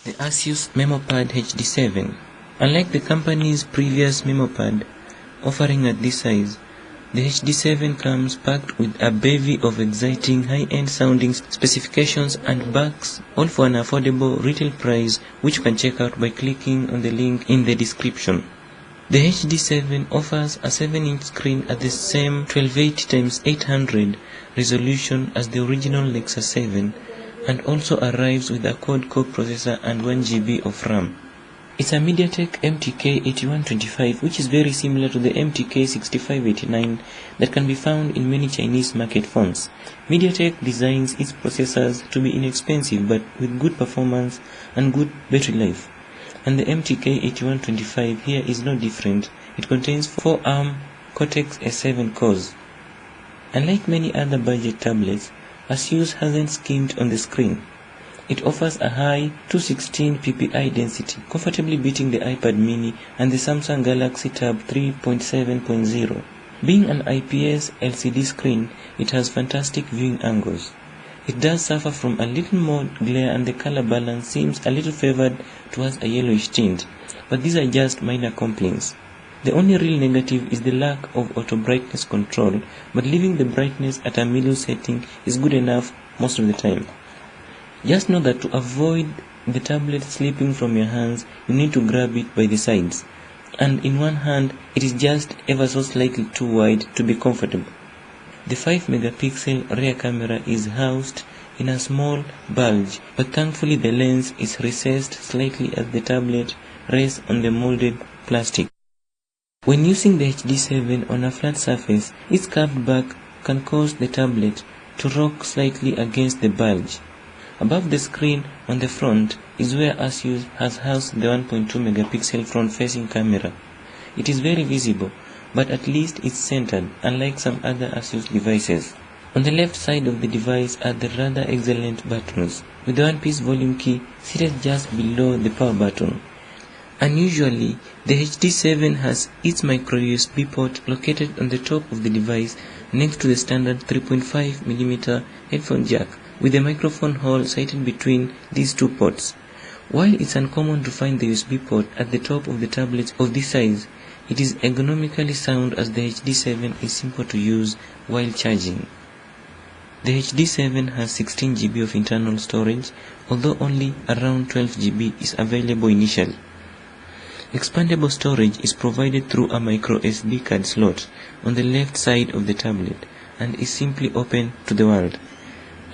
The ASUS MeMOPad HD7. Unlike the company's previous MemoPad offering at this size, the HD7 comes packed with a bevy of exciting high-end sounding specifications and backs, all for an affordable retail price, which you can check out by clicking on the link in the description. The HD7 offers a 7-inch screen at the same 1280x800 resolution as the original Nexus 7, and also arrives with a quad-core processor and 1GB of RAM. It's a MediaTek MTK8125, which is very similar to the MTK6589 that can be found in many Chinese market phones. MediaTek designs its processors to be inexpensive but with good performance and good battery life. And the MTK8125 here is no different. It contains 4 ARM Cortex A7 cores. Unlike many other budget tablets, ASUS hasn't skimped on the screen. It offers a high 216 ppi density, comfortably beating the iPad mini and the Samsung Galaxy Tab 3.7.0. Being an IPS LCD screen, it has fantastic viewing angles. It does suffer from a little more glare and the color balance seems a little favored towards a yellowish tint, but these are just minor complaints. The only real negative is the lack of auto brightness control, but leaving the brightness at a middle setting is good enough most of the time. Just know that to avoid the tablet slipping from your hands, you need to grab it by the sides, and in one hand it is just ever so slightly too wide to be comfortable. The 5-megapixel rear camera is housed in a small bulge, but thankfully the lens is recessed slightly as the tablet rests on the molded plastic. When using the HD7 on a flat surface, its curved back can cause the tablet to rock slightly against the bulge. Above the screen on the front is where ASUS has housed the 1.2-megapixel front-facing camera. It is very visible, but at least it's centered, unlike some other ASUS devices. On the left side of the device are the rather excellent buttons, with the one-piece volume key seated just below the power button. Unusually, the HD7 has its micro USB port located on the top of the device next to the standard 3.5mm headphone jack, with a microphone hole sited between these two ports. While it's uncommon to find the USB port at the top of the tablets of this size, it is ergonomically sound as the HD7 is simple to use while charging. The HD7 has 16GB of internal storage, although only around 12GB is available initially. Expandable storage is provided through a micro SD card slot on the left side of the tablet and is simply open to the world.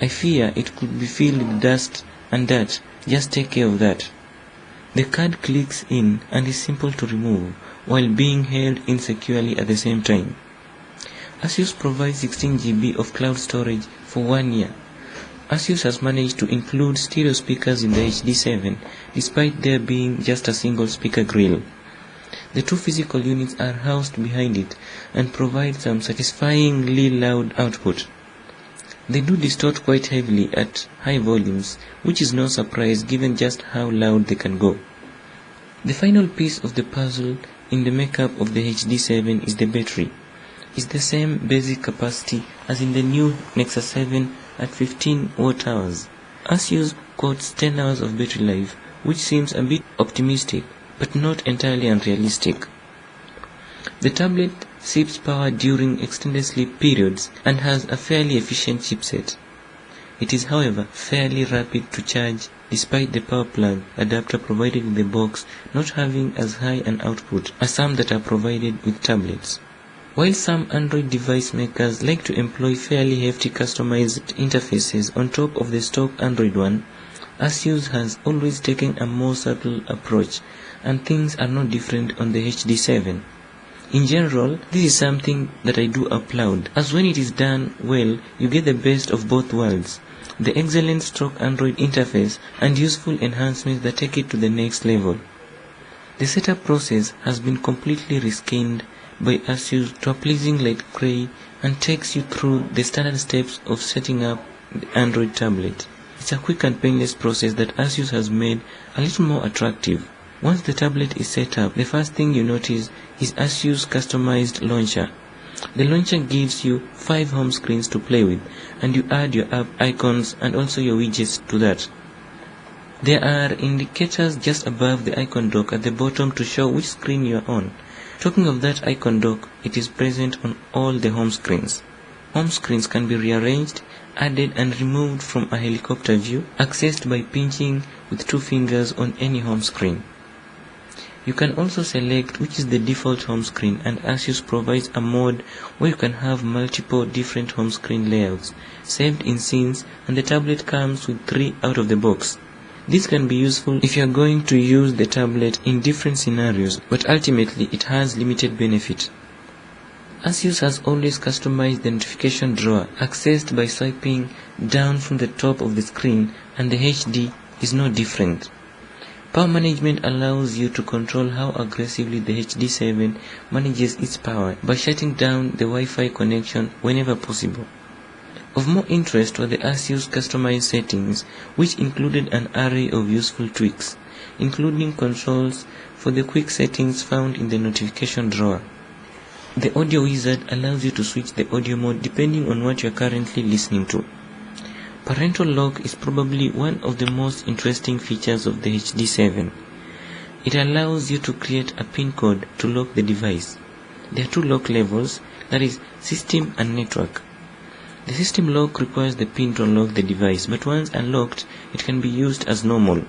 I fear it could be filled with dust and dirt, just take care of that. The card clicks in and is simple to remove while being held insecurely at the same time. ASUS provides 16GB of cloud storage for 1 year. ASUS has managed to include stereo speakers in the HD7 despite there being just a single speaker grill. The two physical units are housed behind it and provide some satisfyingly loud output. They do distort quite heavily at high volumes, which is no surprise given just how loud they can go. The final piece of the puzzle in the makeup of the HD7 is the battery. It's the same basic capacity as in the new Nexus 7 at 15 watt-hours. ASUS quotes 10 hours of battery life, which seems a bit optimistic, but not entirely unrealistic. The tablet sips power during extended sleep periods and has a fairly efficient chipset. It is, however, fairly rapid to charge despite the power plug adapter provided in the box not having as high an output as some that are provided with tablets. While some Android device makers like to employ fairly hefty customized interfaces on top of the stock Android one, ASUS has always taken a more subtle approach, and things are no different on the HD7. In general, this is something that I do applaud, as when it is done well, you get the best of both worlds, the excellent stock Android interface and useful enhancements that take it to the next level. The setup process has been completely reskinned by ASUS to a pleasing light gray and takes you through the standard steps of setting up the Android tablet. It's a quick and painless process that ASUS has made a little more attractive. Once the tablet is set up, the first thing you notice is ASUS customized launcher. The launcher gives you 5 home screens to play with, and you add your app icons and also your widgets to that. There are indicators just above the icon dock at the bottom to show which screen you are on. Talking of that icon dock, it is present on all the home screens. Home screens can be rearranged, added and removed from a helicopter view, accessed by pinching with 2 fingers on any home screen. You can also select which is the default home screen, and ASUS provides a mode where you can have multiple different home screen layouts saved in scenes, and the tablet comes with 3 out of the box. This can be useful if you are going to use the tablet in different scenarios, but ultimately it has limited benefit. ASUS has always customized the notification drawer, accessed by swiping down from the top of the screen, and the HD is no different. Power management allows you to control how aggressively the HD7 manages its power by shutting down the Wi-Fi connection whenever possible. Of more interest were the ASUS customized settings, which included an array of useful tweaks, including controls for the quick settings found in the notification drawer. The audio wizard allows you to switch the audio mode depending on what you are currently listening to. Parental lock is probably one of the most interesting features of the HD7. It allows you to create a PIN code to lock the device. There are 2 lock levels, that is, system and network. The system lock requires the PIN to unlock the device, but once unlocked, it can be used as normal.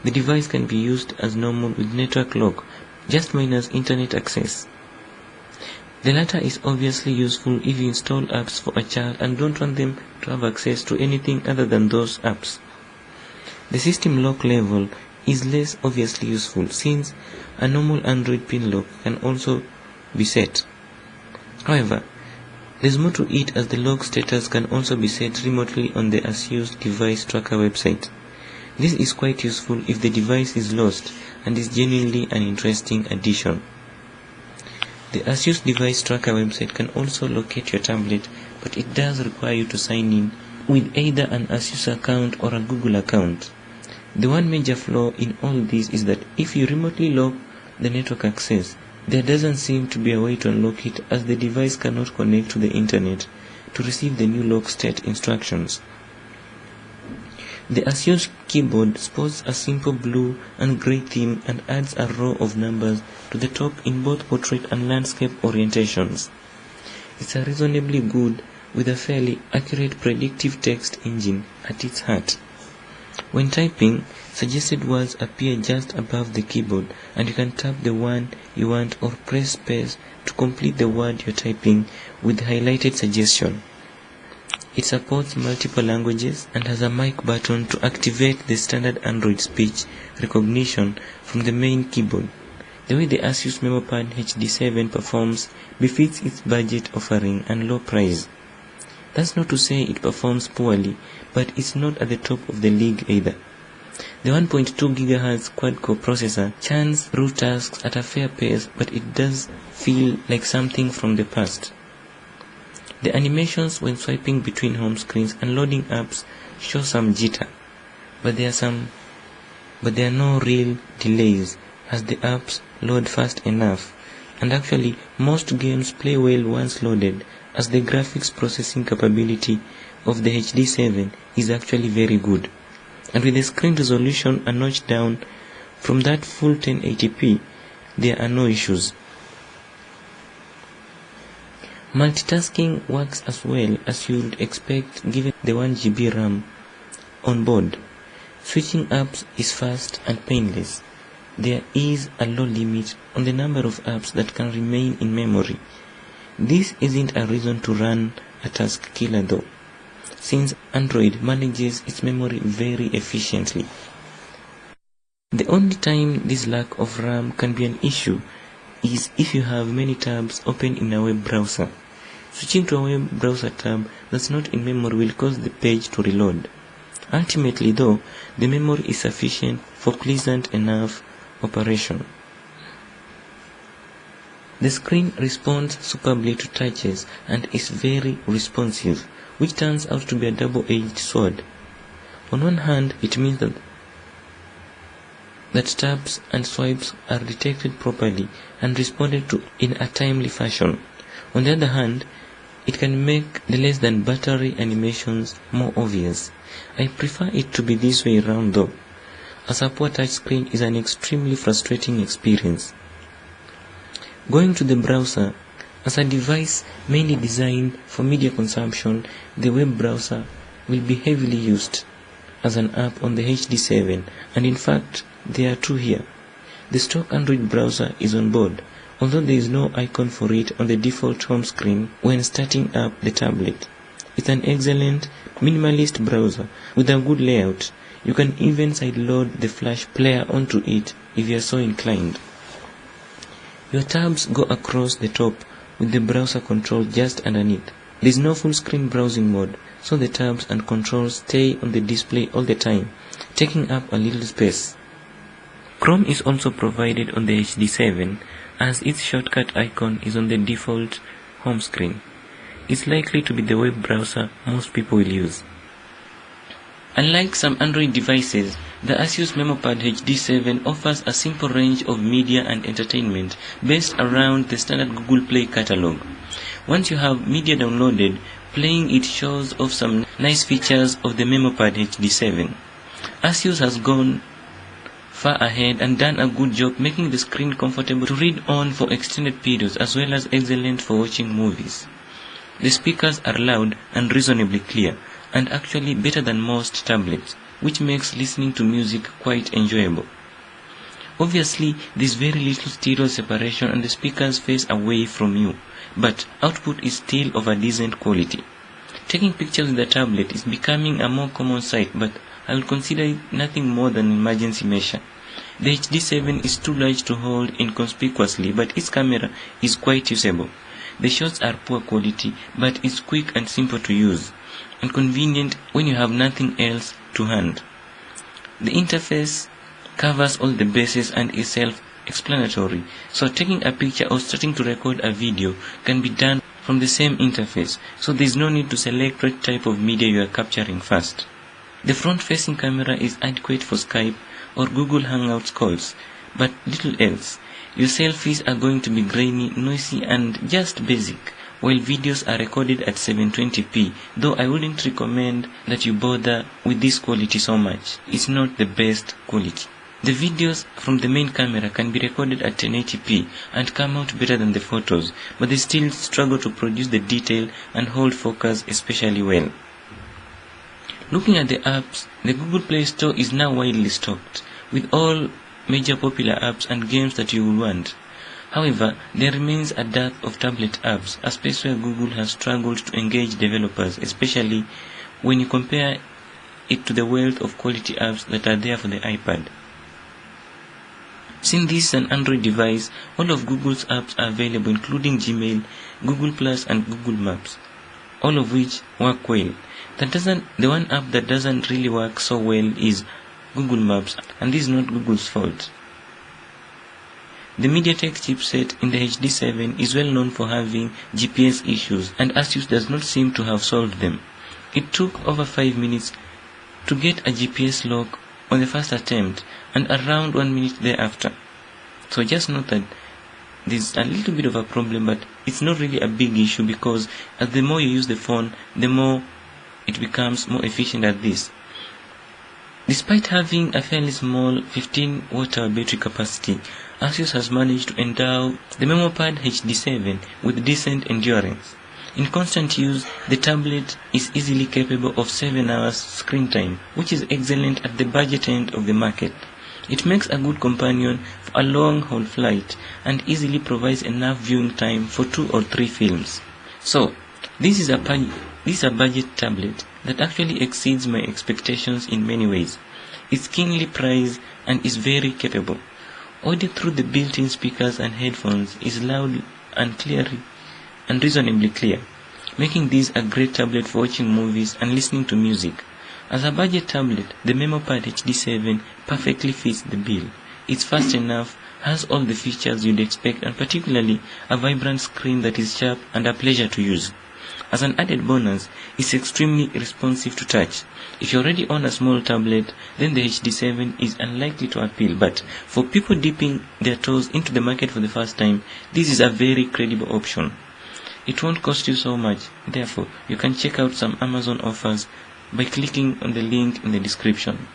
The device can be used as normal with network lock, just minus internet access. The latter is obviously useful if you install apps for a child and don't want them to have access to anything other than those apps. The system lock level is less obviously useful, since a normal Android pin lock can also be set. However, there's more to it, as the lock status can also be set remotely on the ASUS device tracker website. This is quite useful if the device is lost, and is genuinely an interesting addition. The ASUS device tracker website can also locate your tablet, but it does require you to sign in with either an ASUS account or a Google account. The one major flaw in all this is that if you remotely lock the network access, there doesn't seem to be a way to unlock it, as the device cannot connect to the internet to receive the new lock state instructions. The ASUS keyboard sports a simple blue and grey theme and adds a row of numbers to the top in both portrait and landscape orientations. It's a reasonably good with a fairly accurate predictive text engine at its heart. When typing, suggested words appear just above the keyboard, and you can tap the one you want or press space to complete the word you're typing with highlighted suggestion. It supports multiple languages and has a mic button to activate the standard Android speech recognition from the main keyboard. The way the ASUS MeMOPad HD7 performs befits its budget offering and low price. That's not to say it performs poorly, but it's not at the top of the league either. The 1.2 GHz quad-core processor churns root tasks at a fair pace, but it does feel like something from the past. The animations when swiping between home screens and loading apps show some jitter, but there are no real delays, as the apps load fast enough, and actually most games play well once loaded, as the graphics processing capability of the HD7 is actually very good. And with the screen resolution a notch down from that full 1080p, there are no issues. Multitasking works as well as you'd expect given the 1GB RAM on board. Switching apps is fast and painless. There is a low limit on the number of apps that can remain in memory. This isn't a reason to run a task killer though, since Android manages its memory very efficiently. The only time this lack of RAM can be an issue is if you have many tabs open in a web browser. Switching to a web browser tab that's not in memory will cause the page to reload. Ultimately though, the memory is sufficient for pleasant enough operation. The screen responds superbly to touches and is very responsive, which turns out to be a double-edged sword. On one hand, it means that taps and swipes are detected properly and responded to in a timely fashion. On the other hand, it can make the less than buttery animations more obvious. I prefer it to be this way around though. as a poor touchscreen is an extremely frustrating experience. Going to the browser, as a device mainly designed for media consumption, the web browser will be heavily used as an app on the HD7, and in fact there are two here. The stock Android browser is on board, although there is no icon for it on the default home screen when starting up the tablet. It's an excellent minimalist browser with a good layout. You can even sideload the Flash player onto it if you are so inclined. Your tabs go across the top with the browser control just underneath. There is no full screen browsing mode, so the tabs and controls stay on the display all the time, taking up a little space. Chrome is also provided on the HD7, as its shortcut icon is on the default home screen. It's likely to be the web browser most people will use. Unlike some Android devices, the ASUS MeMOPad HD7 offers a simple range of media and entertainment based around the standard Google Play catalog. Once you have media downloaded, playing it shows off some nice features of the MeMOPad HD7. ASUS has gone far ahead and done a good job making the screen comfortable to read on for extended periods, as well as excellent for watching movies. The speakers are loud and reasonably clear, and actually better than most tablets, which makes listening to music quite enjoyable. Obviously, there is very little stereo separation and the speakers face away from you, but output is still of a decent quality. Taking pictures with the tablet is becoming a more common sight, but I will consider it nothing more than an emergency measure. The HD7 is too large to hold inconspicuously, but its camera is quite usable. The shots are poor quality, but it's quick and simple to use, and convenient when you have nothing else to hand. The interface covers all the bases and is self-explanatory, so taking a picture or starting to record a video can be done from the same interface, so there is no need to select what type of media you are capturing first. The front-facing camera is adequate for Skype or Google Hangouts calls, but little else. Your selfies are going to be grainy, noisy, and just basic, while videos are recorded at 720p, though I wouldn't recommend that you bother with this quality so much. It's not the best quality. The videos from the main camera can be recorded at 1080p and come out better than the photos, but they still struggle to produce the detail and hold focus especially well. Looking at the apps, the Google Play Store is now widely stocked, with all major popular apps and games that you will want. However, there remains a dearth of tablet apps, a space where Google has struggled to engage developers, especially when you compare it to the wealth of quality apps that are there for the iPad. Since this is an Android device, all of Google's apps are available, including Gmail, Google Plus, and Google Maps, all of which work well. The one app that doesn't really work so well is Google Maps, and this is not Google's fault. The MediaTek chipset in the HD7 is well known for having GPS issues, and ASUS does not seem to have solved them. It took over 5 minutes to get a GPS lock on the first attempt, and around 1 minute thereafter. So just note that there's a little bit of a problem, but it's not really a big issue, because as the more you use the phone, the more it becomes more efficient at this. Despite having a fairly small 15 watt-hour battery capacity, ASUS has managed to endow the MemoPad HD7 with decent endurance. In constant use, the tablet is easily capable of 7 hours screen time, which is excellent at the budget end of the market. It makes a good companion for a long-haul flight and easily provides enough viewing time for 2 or 3 films. So, this is a budget tablet that actually exceeds my expectations in many ways. It's keenly priced and is very capable. Audio through the built-in speakers and headphones is loud and clear and reasonably clear, making this a great tablet for watching movies and listening to music. As a budget tablet, the MemoPad HD7 perfectly fits the bill. It's fast enough, has all the features you'd expect, and particularly a vibrant screen that is sharp and a pleasure to use. As an added bonus, it's extremely responsive to touch. If you already own a small tablet, then the HD7 is unlikely to appeal, but for people dipping their toes into the market for the first time, this is a very credible option. It won't cost you so much, therefore you can check out some Amazon offers by clicking on the link in the description.